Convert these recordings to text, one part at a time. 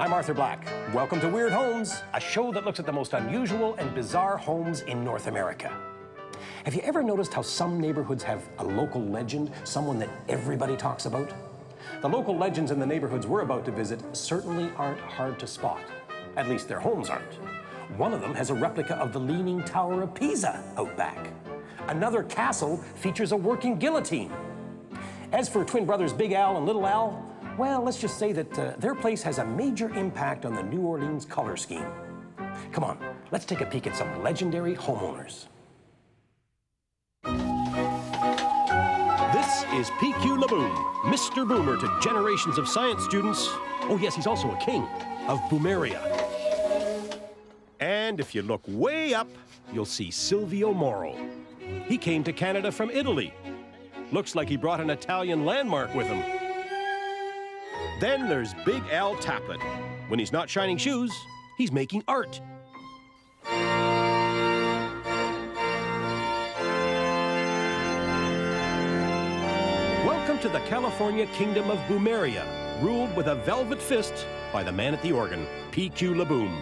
I'm Arthur Black. Welcome to Weird Homes, a show that looks at the most unusual and bizarre homes in North America. Have you ever noticed how some neighborhoods have a local legend, someone that everybody talks about? The local legends in the neighborhoods we're about to visit certainly aren't hard to spot. At least their homes aren't. One of them has a replica of the Leaning Tower of Pisa out back. Another castle features a working guillotine. As for twin brothers Big Al and Little Al, well, let's just say that their place has a major impact on the New Orleans color scheme. Come on, let's take a peek at some legendary homeowners. This is PQ LaBoom, Mr. Boomer to generations of science students. Oh yes, he's also a king of Boomeria. And if you look way up, you'll see Silvio Moro. He came to Canada from Italy. Looks like he brought an Italian landmark with him. Then there's Big Al Taplett. When he's not shining shoes, he's making art. Welcome to the California Kingdom of Boomeria, ruled with a velvet fist by the man at the organ, PQ LaBoom.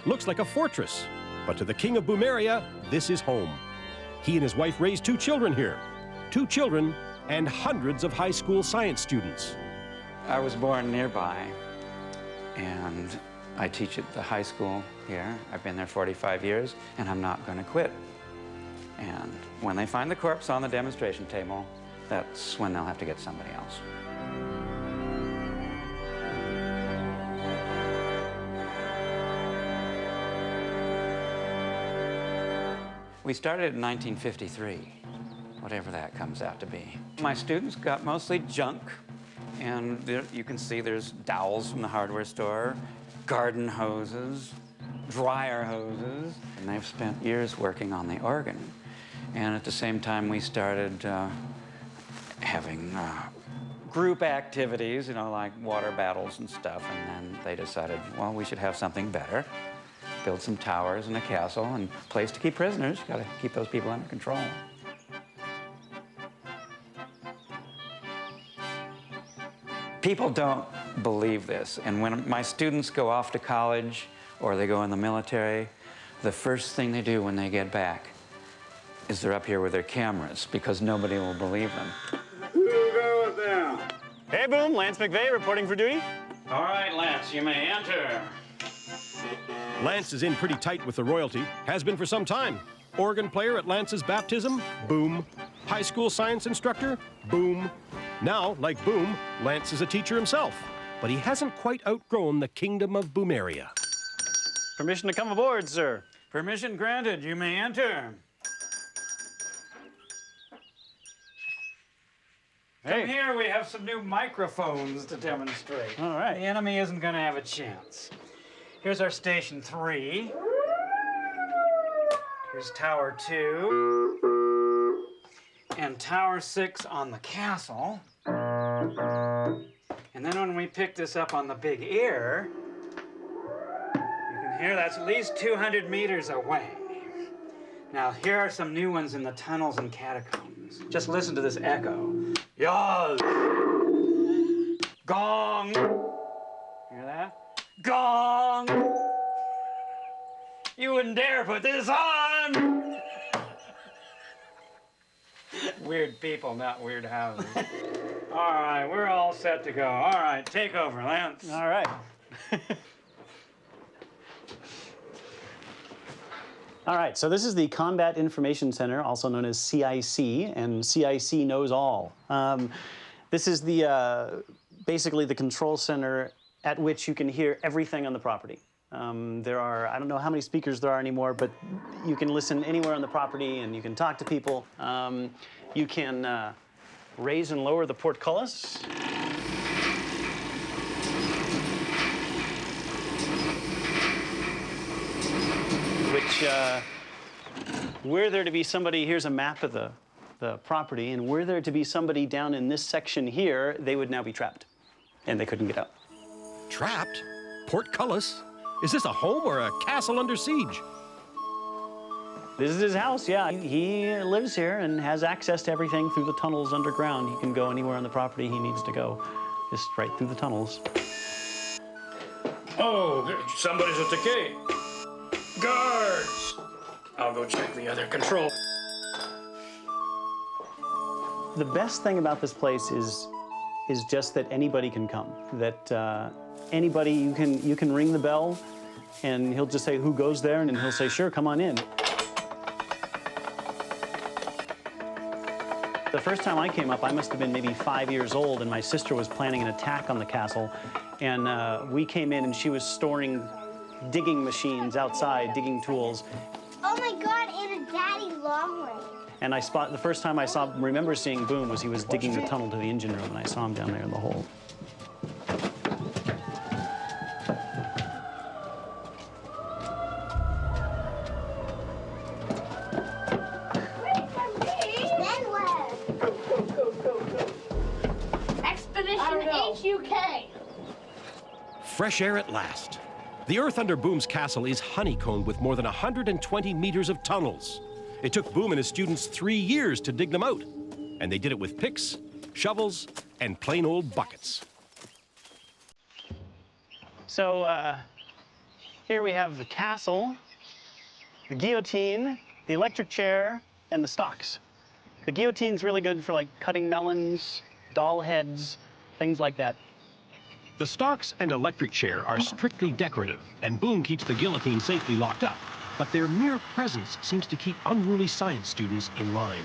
Looks like a fortress, but to the king of Boomeria, this is home. He and his wife raised 2 children here. 2 children and hundreds of high school science students. I was born nearby, and I teach at the high school here. I've been there 45 years, and I'm not going to quit. And when they find the corpse on the demonstration table, that's when they'll have to get somebody else. We started in 1953, whatever that comes out to be. My students got mostly junk. And there, you can see there's dowels from the hardware store, garden hoses, dryer hoses, and they've spent years working on the organ. And at the same time, we started having group activities, you know, like water battles and stuff, and then they decided, well, we should have something better. Build some towers and a castle and a place to keep prisoners. You gotta keep those people under control. People don't believe this, and when my students go off to college or they go in the military, the first thing they do when they get back is they're up here with their cameras because nobody will believe them. Who goes down? Hey, Boom, Lance McVeigh reporting for duty. All right, Lance, you may enter. Lance is in pretty tight with the royalty, has been for some time. Organ player at Lance's baptism, boom. High school science instructor, boom. Now, like Boom, Lance is a teacher himself, but he hasn't quite outgrown the kingdom of Boomeria. Permission to come aboard, sir. Permission granted, you may enter. Hey. Come here, we have some new microphones to demonstrate. All right. The enemy isn't gonna have a chance. Here's our station 3. Here's tower 2. And tower 6 on the castle. And then when we pick this up on the big ear, you can hear that's at least 200 meters away. Now, here are some new ones in the tunnels and catacombs. Just listen to this echo. Yaz! Gong! Hear that? Gong! You wouldn't dare put this on! Weird people, not weird houses. All right, we're all set to go. All right, take over, Lance. All right. All right, so this is the Combat Information Center, also known as CIC, and CIC knows all. This is the basically the control center at which you can hear everything on the property. There are, I don't know how many speakers there are anymore, but you can listen anywhere on the property and you can talk to people. You can raise and lower the portcullis. Which, were there to be somebody, here's a map of the property, and were there to be somebody down in this section here, they would now be trapped, and they couldn't get out. Trapped? Portcullis? Is this a home or a castle under siege? This is his house, yeah. He lives here and has access to everything through the tunnels underground. He can go anywhere on the property he needs to go, just right through the tunnels. Oh, somebody's at the gate. Guards! I'll go check the other control. The best thing about this place is just that anybody can come. That anybody, you can ring the bell, and he'll just say, "Who goes there?" And he'll say, "Sure, come on in." The first time I came up, I must have been maybe 5 years old, and my sister was planning an attack on the castle. And we came in, and she was storing digging machines outside, digging tools. Oh my God, and a daddy long way. And the first time I remember seeing Boom was he was digging the tunnel to the engine room, and I saw him down there in the hole. Then where? Expedition HUK. Fresh air at last. The earth under Boom's castle is honeycombed with more than 120 meters of tunnels. It took Boom and his students 3 years to dig them out. And they did it with picks, shovels, and plain old buckets. So here we have the castle, the guillotine, the electric chair, and the stocks. The guillotine's really good for like cutting melons, doll heads, things like that. The stocks and electric chair are strictly decorative, and Boom keeps the guillotine safely locked up. But their mere presence seems to keep unruly science students in line.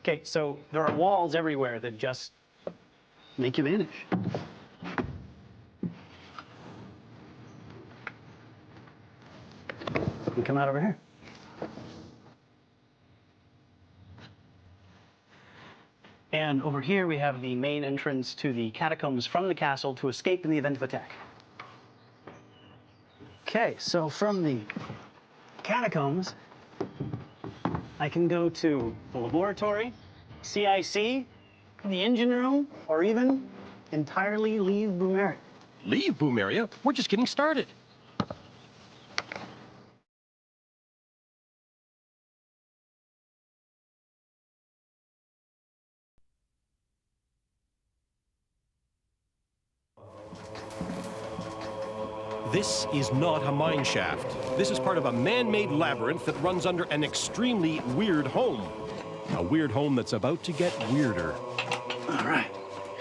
Okay, so there are walls everywhere that just make you vanish. You come out over here. And over here we have the main entrance to the catacombs from the castle to escape in the event of attack. Okay, so from the catacombs, I can go to the laboratory, CIC, the engine room, or even entirely leave Boom area. Leave Boom area? We're just getting started. This is not a mine shaft. This is part of a man-made labyrinth that runs under an extremely weird home. A weird home that's about to get weirder. All right,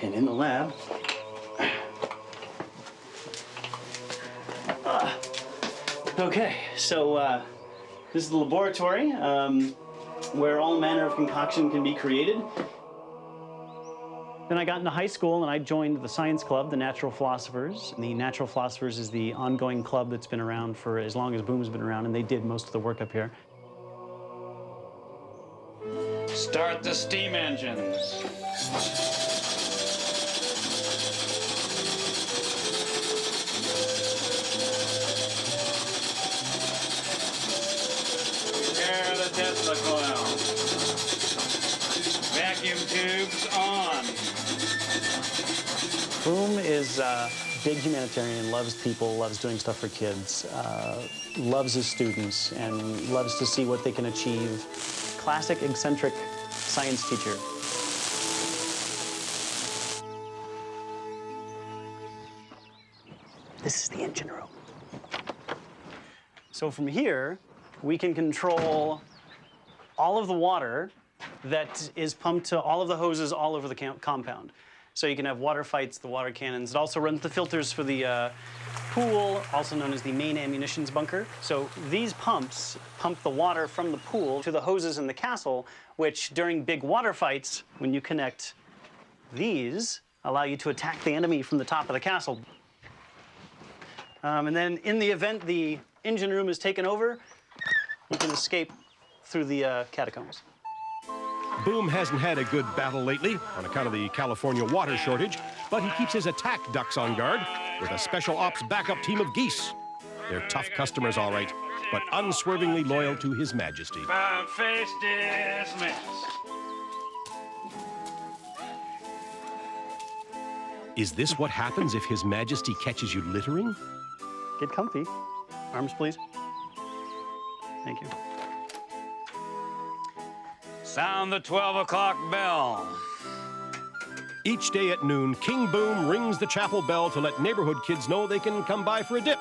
and in the lab, okay, so this is the laboratory where all manner of concoction can be created. Then I got into high school and I joined the science club, the Natural Philosophers. The Natural Philosophers is the ongoing club that's been around for as long as Boom's been around, and they did most of the work up here. Start the steam engines. Air the Tesla coil. Vacuum tubes on. Boom is a big humanitarian, loves people, loves doing stuff for kids, loves his students, and loves to see what they can achieve. Classic eccentric science teacher. This is the engine room. So from here, we can control all of the water that is pumped to all of the hoses all over the compound. So you can have water fights, the water cannons. It also runs the filters for the pool, also known as the main ammunitions bunker. So these pumps pump the water from the pool to the hoses in the castle, which during big water fights, when you connect these, allow you to attack the enemy from the top of the castle. And then in the event the engine room is taken over, you can escape through the catacombs. Boom hasn't had a good battle lately on account of the California water shortage, but he keeps his attack ducks on guard with a special ops backup team of geese. They're tough customers, all right, but unswervingly loyal to His Majesty. About face dismissed. Is this what happens if His Majesty catches you littering? Get comfy. Arms, please. Thank you. Sound the 12 o'clock bell. Each day at noon, King Boom rings the chapel bell to let neighborhood kids know they can come by for a dip.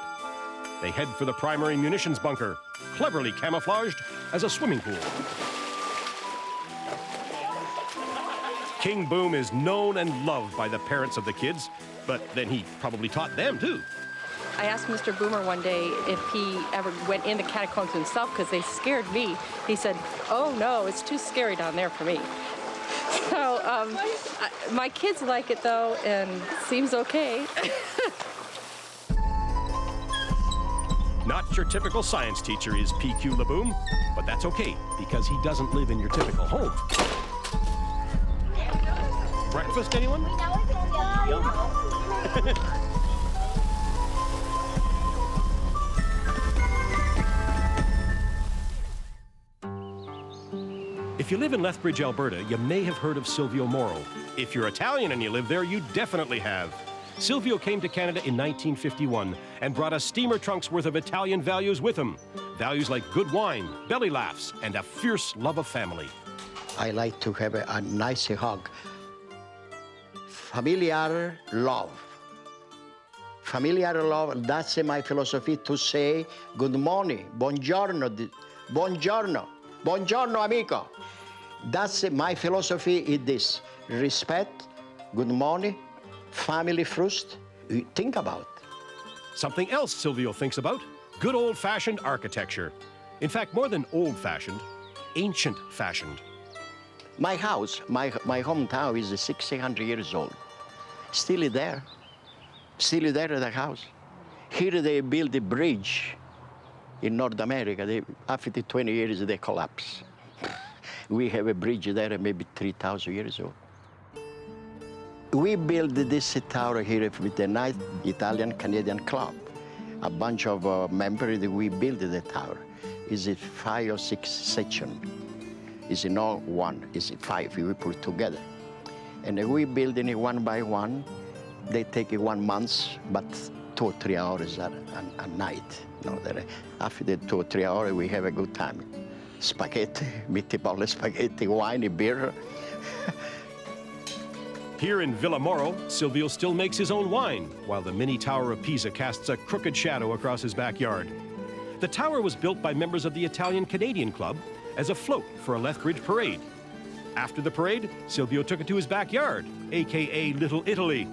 They head for the primary munitions bunker, cleverly camouflaged as a swimming pool. King Boom is known and loved by the parents of the kids, but then he probably taught them too. I asked Mr. Boomer one day if he ever went in the catacombs himself because they scared me. He said, "Oh no, it's too scary down there for me." So my kids like it though, and seems okay. Not your typical science teacher is PQ LeBoom, but that's okay because he doesn't live in your typical home. Breakfast, anyone? If you live in Lethbridge, Alberta, you may have heard of Silvio Moro. If you're Italian and you live there, you definitely have. Silvio came to Canada in 1951 and brought a steamer trunk's worth of Italian values with him. Values like good wine, belly laughs, and a fierce love of family. I like to have a nice hug. Familiar love. Familiar love, that's my philosophy to say good morning, buongiorno, buongiorno, buongiorno amico. That's my philosophy is this, respect, good morning, family first, think about. Something else Silvio thinks about, good old-fashioned architecture. In fact, more than old-fashioned, ancient-fashioned. My house, my hometown is 600 years old. Still there at the house. Here they build a bridge in North America. After 20 years, they collapse. We have a bridge there, maybe 3,000 years old. We built this tower here with the nice Italian-Canadian club. A bunch of members, we built the tower. It's 5 or 6 sections. It's not one, it's 5 we put together. And we build it one by one. They take 1 month, but 2 or 3 hours a night. You know, after the 2 or 3 hours, we have a good time. Spaghetti, meatball spaghetti, wine, beer. Here in Villa Moro, Silvio still makes his own wine, while the mini Tower of Pisa casts a crooked shadow across his backyard. The tower was built by members of the Italian-Canadian Club as a float for a Lethbridge parade. After the parade, Silvio took it to his backyard, AKA Little Italy.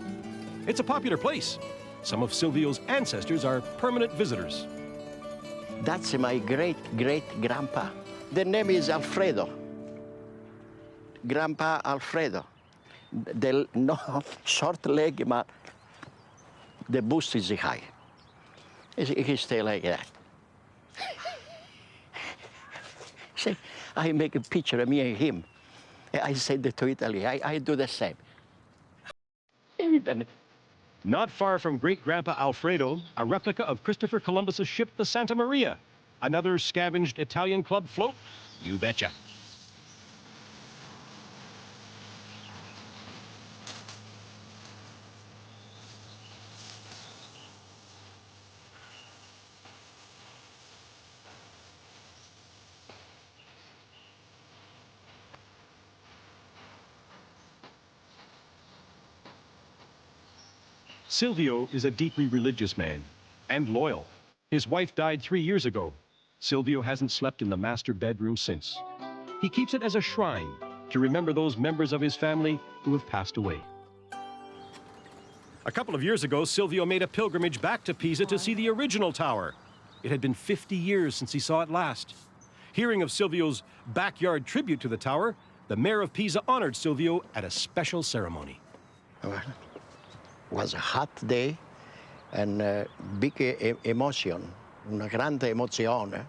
It's a popular place. Some of Silvio's ancestors are permanent visitors. That's my great-great-grandpa. The name is Alfredo. Grandpa Alfredo. No short leg, but the bust is high. He stay like that. See, I make a picture of me and him. I send it to Italy. I do the same. Not far from great-grandpa Alfredo, a replica of Christopher Columbus's ship, the Santa Maria. Another scavenged Italian club float? You betcha. Silvio is a deeply religious man and loyal. His wife died 3 years ago. Silvio hasn't slept in the master bedroom since. He keeps it as a shrine to remember those members of his family who have passed away. A couple of years ago, Silvio made a pilgrimage back to Pisa to see the original tower. It had been 50 years since he saw it last. Hearing of Silvio's backyard tribute to the tower, the mayor of Pisa honored Silvio at a special ceremony. It was a hot day and big emotion, una grande emozione.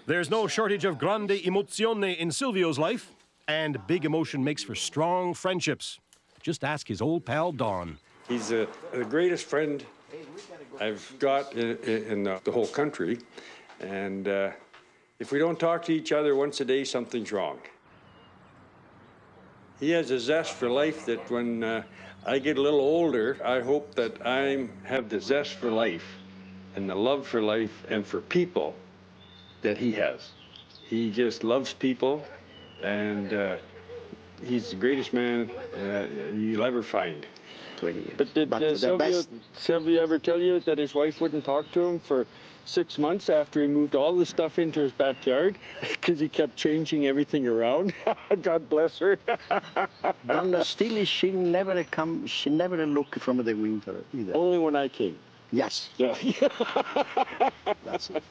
There's no shortage of grande emozione in Silvio's life, and big emotion makes for strong friendships. Just ask his old pal, Don. He's the greatest friend I've got in the whole country, and if we don't talk to each other once a day, something's wrong. He has a zest for life that when I get a little older, I hope that I have the zest for life and the love for life and for people that he has. He just loves people, and He's the greatest man you'll ever find. 20 years. But did Sylvia ever tell you that his wife wouldn't talk to him for 6 months after he moved all the stuff into his backyard because he kept changing everything around? God bless her. Donna still, she never looked from the window either. Only when I came. Yes. Yeah. That's it.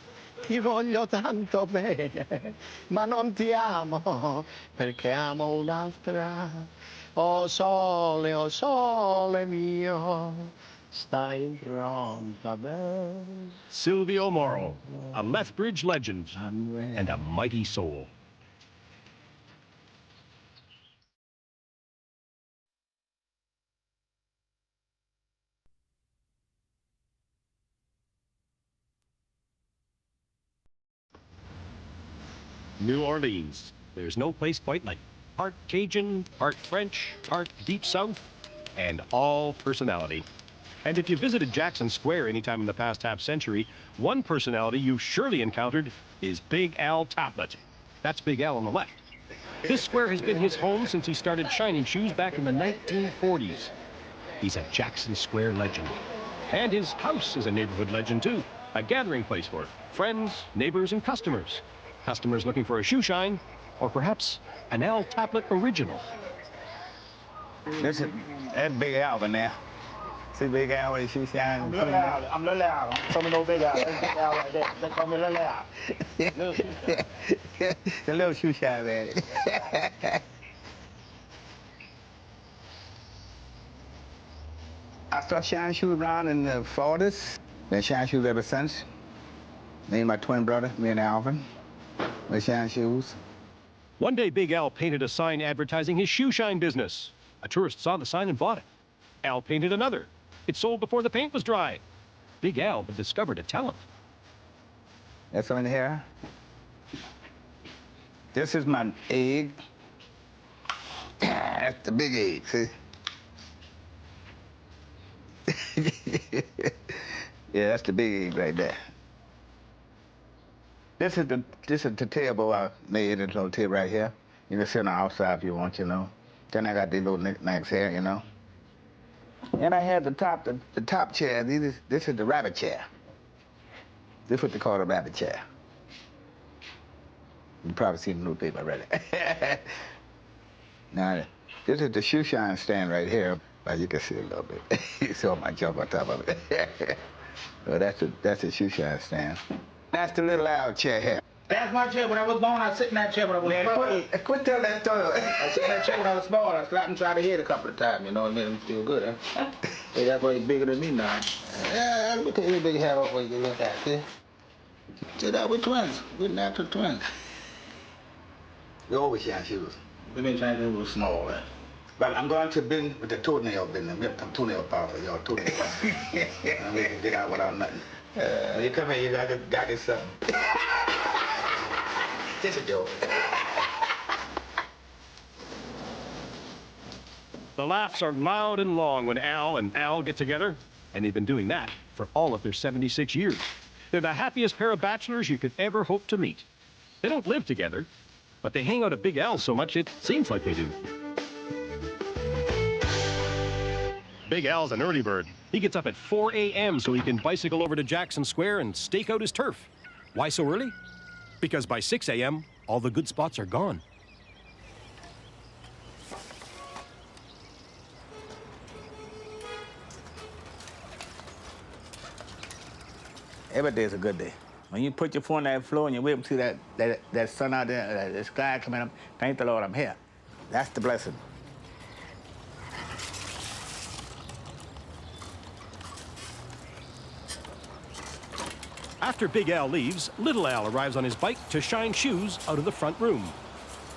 Ti voglio tanto bene, ma non ti amo, perché amo un'altra. Oh sole mio, stai pronta bene. Silvio Morrow, a Lethbridge legend and a mighty soul. New Orleans. There's no place quite like it. Part Cajun, part French, part Deep South, and all personality. And if you visited Jackson Square anytime in the past half-century, one personality you've surely encountered is Big Al Taplett. That's Big Al on the left. This square has been his home since he started shining shoes back in the 1940s. He's a Jackson Square legend. And his house is a neighborhood legend, too. A gathering place for friends, neighbors, and customers. Customers looking for a shoe shine, or perhaps an Al Taplett original. That's Big Al in there. See Big Al with his shoe shine? I'm Little Al. I'm Little Al. Some of no Big Al. That's Big Al right there. They call me Little Al. The little shoe shine, man. I started shining shoes around in the 40s. Been shining shoes ever since. Me and my twin brother, me and Alvin, we shine shoes. One day, Big Al painted a sign advertising his shoe shine business. A tourist saw the sign and bought it. Al painted another. It sold before the paint was dry. Big Al had discovered a talent. That's on here. This is my egg. That's the big egg, see? Yeah, that's the big egg right there. This is the table I made, this little table right here. You can sit on the outside if you want, you know. Then I got these little knickknacks here, you know. And I had the top chair. This is the rabbit chair. This is what they call the rabbit chair. You probably seen the newspaper already. Now, this is the shoe shine stand right here. But you can see a little bit. You saw my jump on top of it. So that's the shoe shine stand. That's the Little Al chair here. That's my chair. When I was born, I sit in that chair when I was born. Quit telling that story. I sit in that chair when I was born. I slapped him upside the head a couple of times, you know, it made him feel good, huh? Hey, that's why he's bigger than me now. Yeah, let me tell you, big hair off where you can look at, see? See that, we're twins. We're natural twins. We always shine shoes. We've been trying to do a little small, man. But I'm going to bin with the toenail business. We have some toenail powder, y'all toenail powder. And we can get out without nothing. When you come here, you got this something. Just a joke. The laughs are loud and long when Al and Al get together, and they've been doing that for all of their 76 years. They're the happiest pair of bachelors you could ever hope to meet. They don't live together, but they hang out at Big Al so much it seems like they do. Big Al's an early bird. He gets up at 4 a.m. so he can bicycle over to Jackson Square and stake out his turf. Why so early? Because by 6 a.m., all the good spots are gone. Every day is a good day. When you put your foot on that floor and you wait to that sun out there, the sky coming up, thank the Lord I'm here. That's the blessing. After Big Al leaves, Little Al arrives on his bike to shine shoes out of the front room.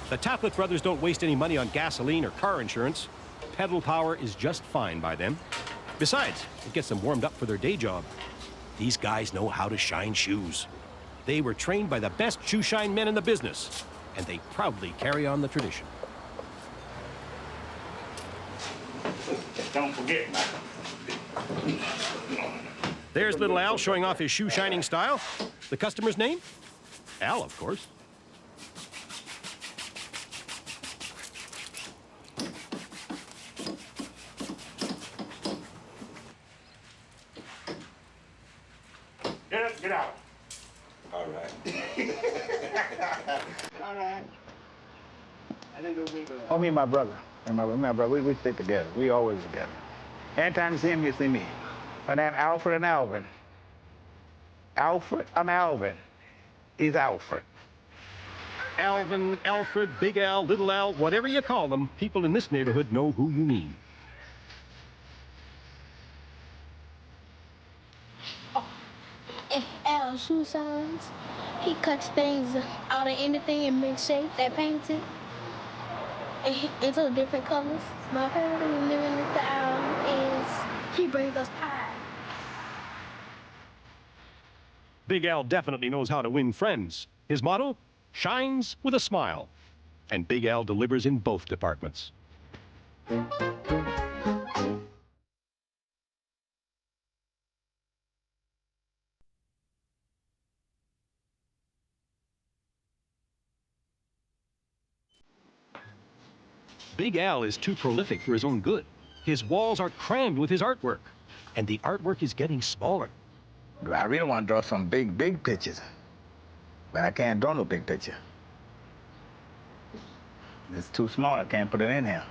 The Taplett brothers don't waste any money on gasoline or car insurance. Pedal power is just fine by them. Besides, it gets them warmed up for their day job. These guys know how to shine shoes. They were trained by the best shoe shine men in the business, and they proudly carry on the tradition. Don't forget, There's Little Al showing off his shoe shining style. The customer's name? Al, of course. Get out. All right. All right. Oh, me and my brother. And my brother, we stick together. We always together. Anytime you see him, you see me. My name Alfred and Alvin. Alfred and Alvin. He's Alfred. Alvin, Alfred, Big Al, Little Al, whatever you call them, people in this neighborhood know who you mean. If Al shoe signs, he cuts things out of anything and makes shapes that paints it into different colors. My favorite living with the Al is he brings us pie. Big Al definitely knows how to win friends. His motto, shines with a smile. And Big Al delivers in both departments. Big Al is too prolific for his own good. His walls are crammed with his artwork, and the artwork is getting smaller. I really want to draw some big pictures, but I can't draw no big picture. It's too small, I can't put it in here.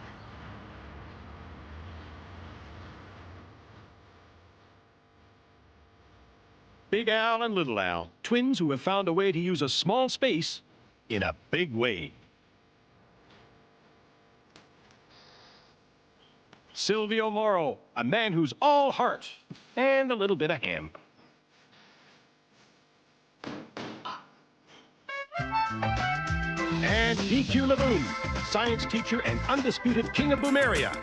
Big Al and Little Al, twins who have found a way to use a small space in a big way. Silvio Moro, a man who's all heart and a little bit of ham. And PQ Laboon, science teacher and undisputed king of Boomeria.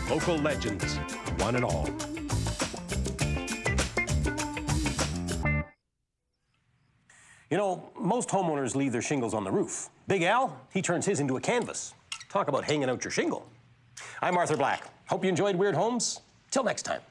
Local legends, one and all. You know, most homeowners leave their shingles on the roof. Big Al, he turns his into a canvas. Talk about hanging out your shingle. I'm Arthur Black. Hope you enjoyed Weird Homes. Till next time.